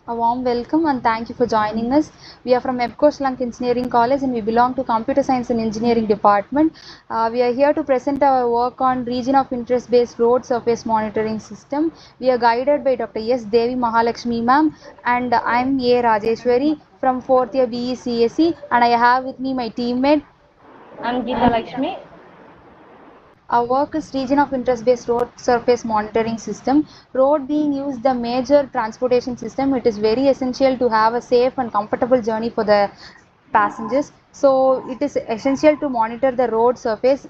A warm welcome and thank you for joining us. We are from EBCO Engineering College and we belong to Computer Science and Engineering Department. We are here to present our work on region of interest based road surface monitoring system. We are guided by Dr. S. Devi Mahalakshmi ma'am and I am A. Rajeshwari from 4th year BE CSE and I have with me my teammate. I'm Geeta Lakshmi. Our work is region of interest based road surface monitoring system. Road being used the major transportation system, it is very essential to have a safe and comfortable journey for the passengers. So it is essential to monitor the road surface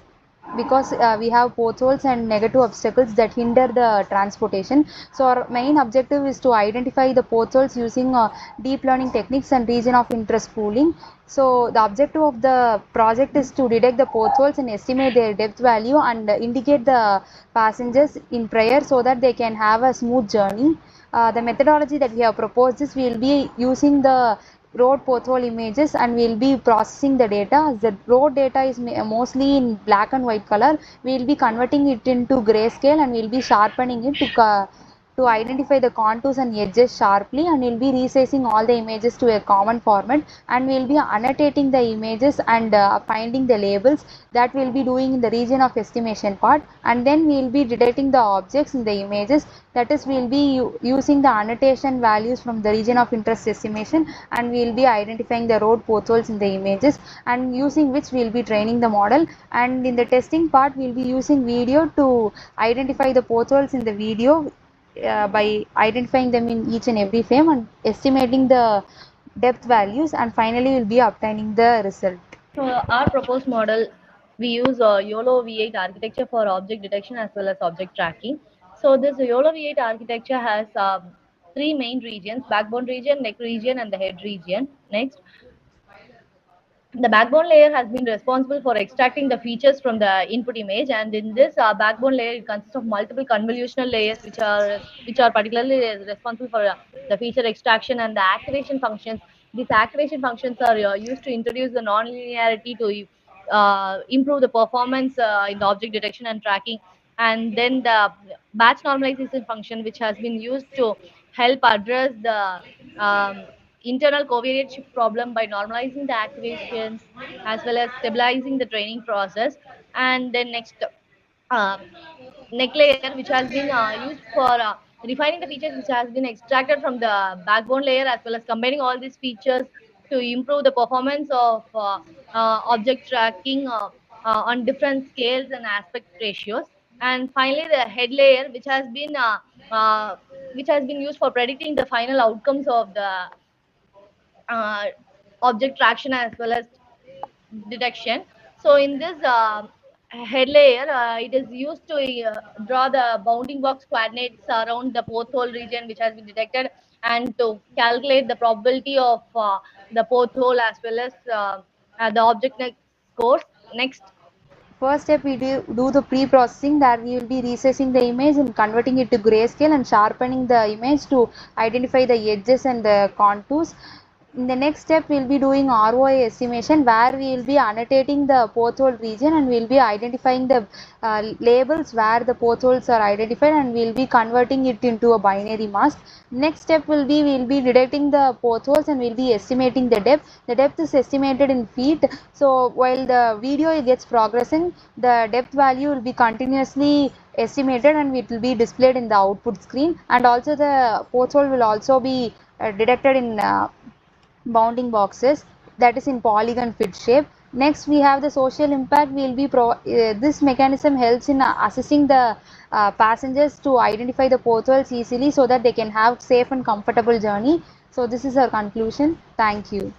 because we have potholes and negative obstacles that hinder the transportation. So our main objective is to identify the potholes using deep learning techniques and region of interest pooling. So the objective of the project is to detect the potholes and estimate their depth value and indicate the passengers in prior so that they can have a smooth journey. The methodology that we have proposed is we will be using the road pothole images and we will be processing the data. The road data is mostly in black and white color. We will be converting it into grayscale and we will be sharpening it to identify the contours and edges sharply, and we'll be resizing all the images to a common format, and we'll be annotating the images and finding the labels that we'll be doing in the region of estimation part, and then we'll be detecting the objects in the images. That is, we'll be using the annotation values from the region of interest estimation, and we'll be identifying the road potholes in the images, and using which we'll be training the model. And in the testing part, we'll be using video to identify the potholes in the video by identifying them in each and every frame and estimating the depth values, and finally we'll be obtaining the result. So our proposed model, we use YOLO V8 architecture for object detection as well as object tracking. So this YOLO V8 architecture has three main regions: backbone region, neck region, and the head region. Next, the backbone layer has been responsible for extracting the features from the input image, and in this backbone layer it consists of multiple convolutional layers which are particularly responsible for the feature extraction and the activation functions. These activation functions are used to introduce the nonlinearity to improve the performance in the object detection and tracking, and then the batch normalization function, which has been used to help address the internal covariate shift problem by normalizing the activations as well as stabilizing the training process. And then next, uh, neck layer, which has been used for refining the features which has been extracted from the backbone layer, as well as combining all these features to improve the performance of object tracking on different scales and aspect ratios. And finally, the head layer, uh, which has been used for predicting the final outcomes of the uh, object traction as well as detection. So in this head layer, it is used to draw the bounding box coordinates around the pothole region which has been detected, and to calculate the probability of the pothole as well as the object scores. Next. First step, we do the pre-processing, that we will be resizing the image and converting it to grayscale and sharpening the image to identify the edges and the contours. In the next step, we'll be doing ROI estimation, where we will be annotating the pothole region and we'll be identifying the labels where the potholes are identified, and we'll be converting it into a binary mask. Next step will be, we'll be detecting the potholes and we'll be estimating the depth. The depth is estimated in feet. So while the video gets progressing, the depth value will be continuously estimated and it will be displayed in the output screen, and also the pothole will also be detected in bounding boxes, that is in polygon fit shape. Next, we have the social impact. Will be this mechanism helps in assessing the passengers to identify the potholes easily so that they can have safe and comfortable journey. So this is our conclusion. Thank you.